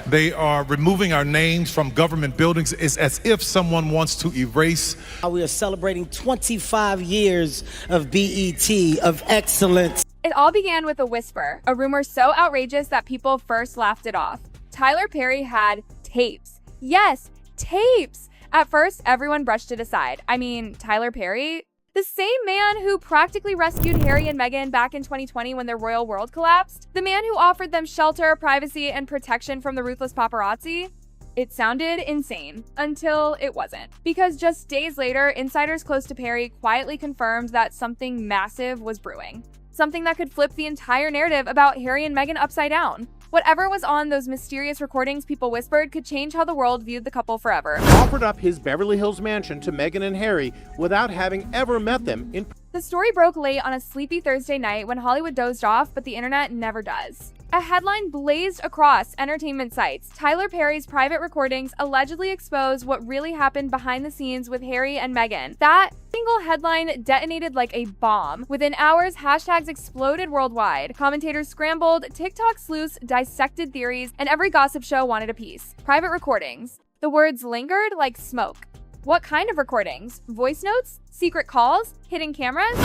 They are removing our names from government buildings. It's as if someone wants to erase. We are celebrating 25 years of BET, of excellence. It all began with a whisper, a rumor so outrageous that people first laughed it off. Tyler Perry had tapes. Yes, tapes! At first, everyone brushed it aside. I mean, Tyler Perry? The same man who practically rescued Harry and Meghan back in 2020 when their royal world collapsed? The man who offered them shelter, privacy, and protection from the ruthless paparazzi? It sounded insane, until it wasn't. Because just days later, insiders close to Perry quietly confirmed that something massive was brewing. Something that could flip the entire narrative about Harry and Meghan upside down. Whatever was on those mysterious recordings people whispered could change how the world viewed the couple forever. Offered up his Beverly Hills mansion to Meghan and Harry without having ever met them in person. The story broke late on a sleepy Thursday night when Hollywood dozed off, but the internet never does. A headline blazed across entertainment sites. Tyler Perry's private recordings allegedly expose what really happened behind the scenes with Harry and Meghan. That single headline detonated like a bomb. Within hours, hashtags exploded worldwide. Commentators scrambled, TikTok sleuths dissected theories, and every gossip show wanted a piece. Private recordings. The words lingered like smoke. What kind of recordings? Voice notes? Secret calls? Hidden cameras?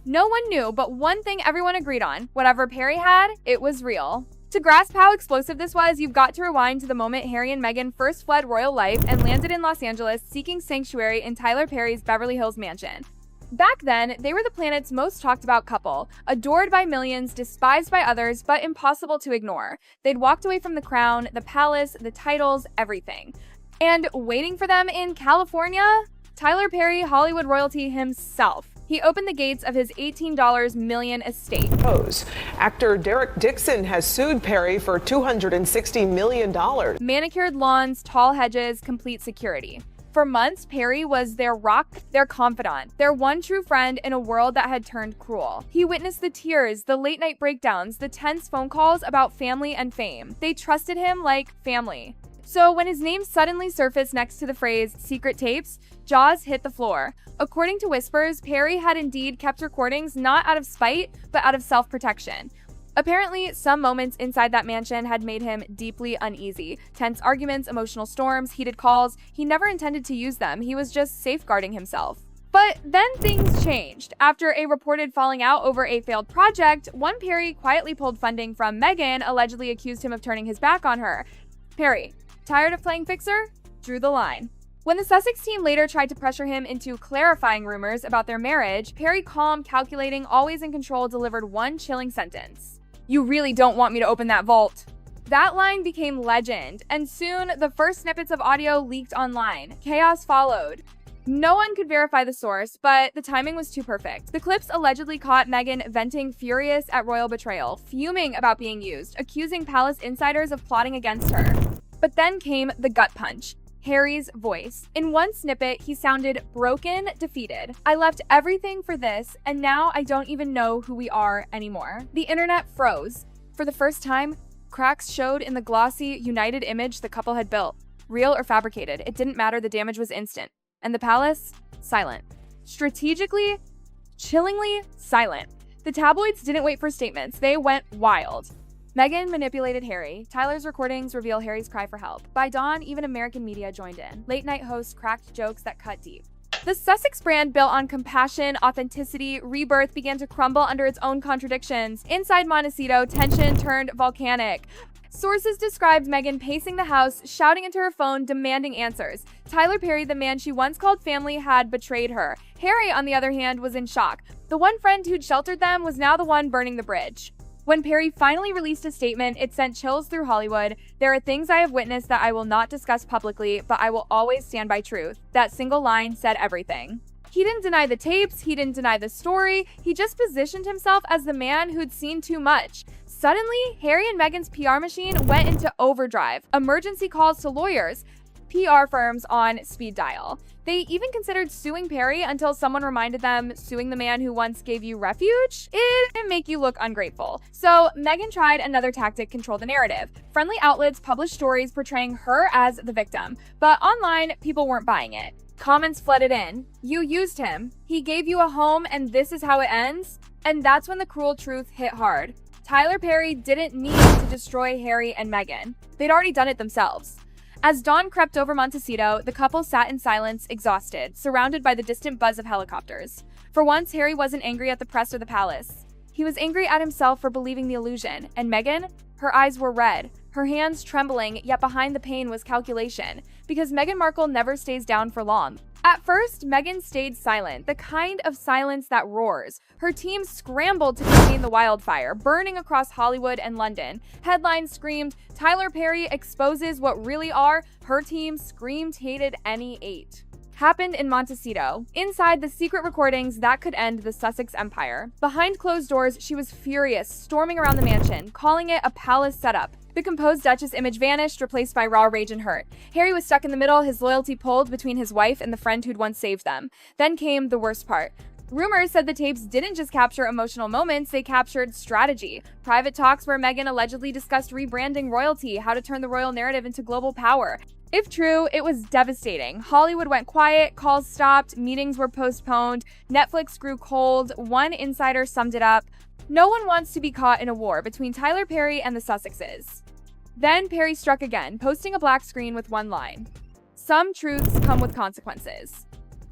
No one knew, but one thing everyone agreed on. Whatever Perry had, it was real. To grasp how explosive this was, you've got to rewind to the moment Harry and Meghan first fled royal life and landed in Los Angeles seeking sanctuary in Tyler Perry's Beverly Hills mansion. Back then, they were the planet's most talked about couple, adored by millions, despised by others, but impossible to ignore. They'd walked away from the crown, the palace, the titles, everything. And waiting for them in California? Tyler Perry, Hollywood royalty himself. He opened the gates of his $18 million estate. Actor Derek Dixon has sued Perry for $260 million. Manicured lawns, tall hedges, complete security. For months, Perry was their rock, their confidant, their one true friend in a world that had turned cruel. He witnessed the tears, the late-night breakdowns, the tense phone calls about family and fame. They trusted him like family. So when his name suddenly surfaced next to the phrase secret tapes, jaws hit the floor. According to whispers, Perry had indeed kept recordings not out of spite, but out of self-protection. Apparently, some moments inside that mansion had made him deeply uneasy. Tense arguments, emotional storms, heated calls. He never intended to use them. He was just safeguarding himself. But then things changed. After a reported falling out over a failed project, one Perry quietly pulled funding from Meghan, allegedly accused him of turning his back on her. Perry, tired of playing fixer? Drew the line. When the Sussex team later tried to pressure him into clarifying rumors about their marriage, Perry, calm, calculating, always in control, delivered one chilling sentence. "You really don't want me to open that vault." That line became legend, and soon the first snippets of audio leaked online. Chaos followed. No one could verify the source, but the timing was too perfect. The clips allegedly caught Meghan venting furious at royal betrayal, fuming about being used, accusing palace insiders of plotting against her. But then came the gut punch. Harry's voice. In one snippet, he sounded broken, defeated. "I left everything for this, and now I don't even know who we are anymore." The internet froze. For the first time, cracks showed in the glossy, united image the couple had built. Real or fabricated, it didn't matter, the damage was instant. And the palace? Silent. Strategically, chillingly silent. The tabloids didn't wait for statements, they went wild. Meghan manipulated Harry. Tyler's recordings reveal Harry's cry for help. By dawn, even American media joined in. Late-night hosts cracked jokes that cut deep. The Sussex brand, built on compassion, authenticity, rebirth, began to crumble under its own contradictions. Inside Montecito, tension turned volcanic. Sources described Meghan pacing the house, shouting into her phone, demanding answers. Tyler Perry, the man she once called family, had betrayed her. Harry, on the other hand, was in shock. The one friend who'd sheltered them was now the one burning the bridge. When Perry finally released a statement, it sent chills through Hollywood. "There are things I have witnessed that I will not discuss publicly, but I will always stand by truth." That single line said everything. He didn't deny the tapes, he didn't deny the story, he just positioned himself as the man who'd seen too much. Suddenly, Harry and Meghan's PR machine went into overdrive. Emergency calls to lawyers, PR firms on speed dial. They even considered suing Perry until someone reminded them, suing the man who once gave you refuge? It didn't make you look ungrateful. So Meghan tried another tactic: control the narrative. Friendly outlets published stories portraying her as the victim, but online, people weren't buying it. Comments flooded in. "You used him. He gave you a home and this is how it ends?" And that's when the cruel truth hit hard. Tyler Perry didn't need to destroy Harry and Meghan. They'd already done it themselves. As dawn crept over Montecito, the couple sat in silence, exhausted, surrounded by the distant buzz of helicopters. For once, Harry wasn't angry at the press or the palace. He was angry at himself for believing the illusion. And Meghan? Her eyes were red, her hands trembling, yet behind the pain was calculation, because Meghan Markle never stays down for long. At first, Meghan stayed silent, the kind of silence that roars. Her team scrambled to contain the wildfire, burning across Hollywood and London. Headlines screamed, "Tyler Perry exposes what really are." Her team screamed, hated any 8. Happened in Montecito, inside the secret recordings that could end the Sussex empire. Behind closed doors, she was furious, storming around the mansion, calling it a palace setup. The composed Duchess image vanished, replaced by raw rage and hurt. Harry was stuck in the middle, his loyalty pulled between his wife and the friend who'd once saved them. Then came the worst part. Rumors said the tapes didn't just capture emotional moments, they captured strategy. Private talks where Meghan allegedly discussed rebranding royalty, how to turn the royal narrative into global power. If true, it was devastating. Hollywood went quiet, calls stopped, meetings were postponed, Netflix grew cold. One insider summed it up: "No one wants to be caught in a war between Tyler Perry and the Sussexes." Then Perry struck again, posting a black screen with one line: "Some truths come with consequences."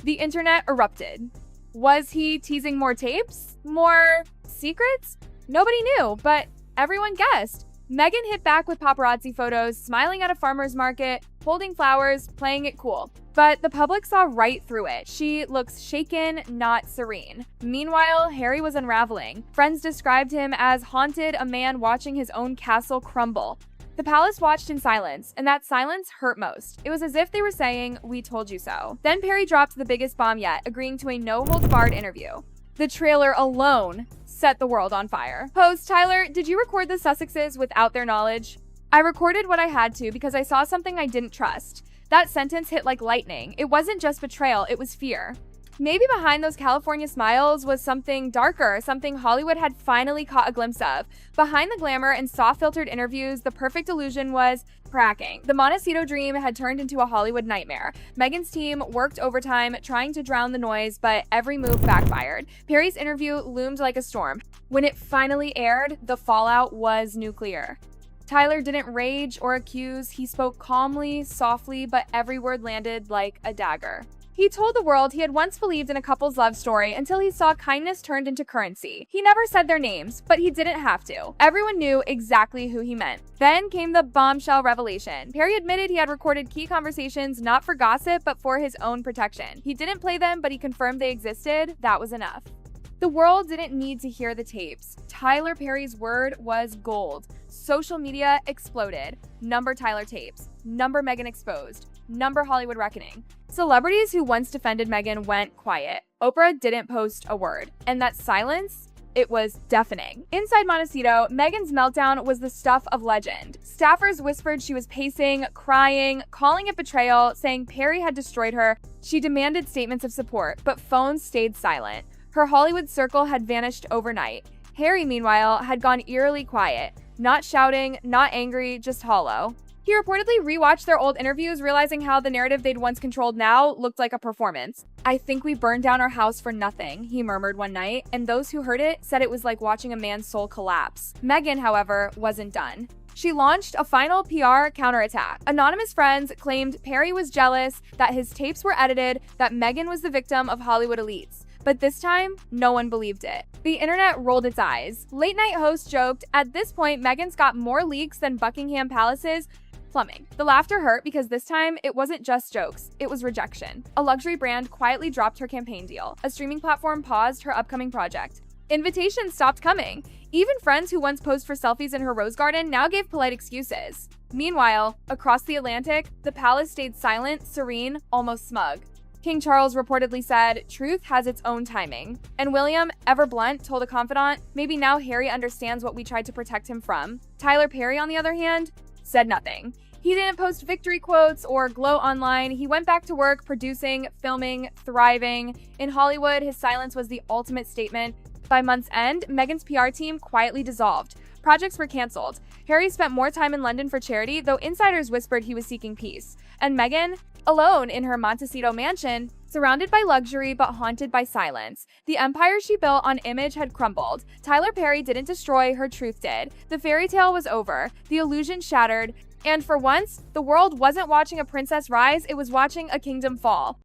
The internet erupted. Was he teasing more tapes? More secrets? Nobody knew, but everyone guessed. Meghan hit back with paparazzi photos, smiling at a farmer's market, holding flowers, playing it cool. But the public saw right through it. She looks shaken, not serene. Meanwhile, Harry was unraveling. Friends described him as haunted, a man watching his own castle crumble. The palace watched in silence, and that silence hurt most. It was as if they were saying, "We told you so." Then Perry dropped the biggest bomb yet, agreeing to a no-holds-barred interview. The trailer alone set the world on fire. Host Tyler, did you record the Sussexes without their knowledge? I recorded what I had to because I saw something I didn't trust. That sentence hit like lightning. It wasn't just betrayal, it was fear. Maybe behind those California smiles was something darker, something Hollywood had finally caught a glimpse of. Behind the glamour and soft-filtered interviews, the perfect illusion was cracking. The Montecito dream had turned into a Hollywood nightmare. Meghan's team worked overtime, trying to drown the noise, but every move backfired. Perry's interview loomed like a storm. When it finally aired, the fallout was nuclear. Tyler didn't rage or accuse. He spoke calmly, softly, but every word landed like a dagger. He told the world he had once believed in a couple's love story until he saw kindness turned into currency. He never said their names, but he didn't have to. Everyone knew exactly who he meant. Then came the bombshell revelation. Perry admitted he had recorded key conversations not for gossip, but for his own protection. He didn't play them, but he confirmed they existed. That was enough. The world didn't need to hear the tapes. Tyler Perry's word was gold. Social media exploded. Number Tyler tapes. Number Meghan exposed. Number Hollywood reckoning. Celebrities who once defended Meghan went quiet. Oprah didn't post a word. And that silence, it was deafening. Inside Montecito, Meghan's meltdown was the stuff of legend. Staffers whispered she was pacing, crying, calling it betrayal, saying Perry had destroyed her. She demanded statements of support, but phones stayed silent. Her Hollywood circle had vanished overnight. Harry, meanwhile, had gone eerily quiet. Not shouting, not angry, just hollow. He reportedly rewatched their old interviews, realizing how the narrative they'd once controlled now looked like a performance. "I think we burned down our house for nothing," he murmured one night, and those who heard it said it was like watching a man's soul collapse. Meghan, however, wasn't done. She launched a final PR counterattack. Anonymous friends claimed Perry was jealous, that his tapes were edited, that Meghan was the victim of Hollywood elites. But this time, no one believed it. The internet rolled its eyes. Late-night hosts joked, "At this point, Meghan's got more leaks than Buckingham Palace's plumbing." The laughter hurt because this time, it wasn't just jokes, it was rejection. A luxury brand quietly dropped her campaign deal. A streaming platform paused her upcoming project. Invitations stopped coming. Even friends who once posed for selfies in her rose garden now gave polite excuses. Meanwhile, across the Atlantic, the palace stayed silent, serene, almost smug. King Charles reportedly said, "Truth has its own timing." And William, ever blunt, told a confidant, "Maybe now Harry understands what we tried to protect him from." Tyler Perry, on the other hand, said nothing. He didn't post victory quotes or glow online. He went back to work, producing, filming, thriving. In Hollywood, his silence was the ultimate statement. By month's end, Meghan's PR team quietly dissolved. Projects were canceled. Harry spent more time in London for charity, though insiders whispered he was seeking peace. And Meghan, Alone in her Montecito mansion, surrounded by luxury but haunted by silence, the empire she built on image had crumbled. Tyler Perry didn't destroy, her truth did. The fairy tale was over, the illusion shattered, and for once, the world wasn't watching a princess rise, it was watching a kingdom fall.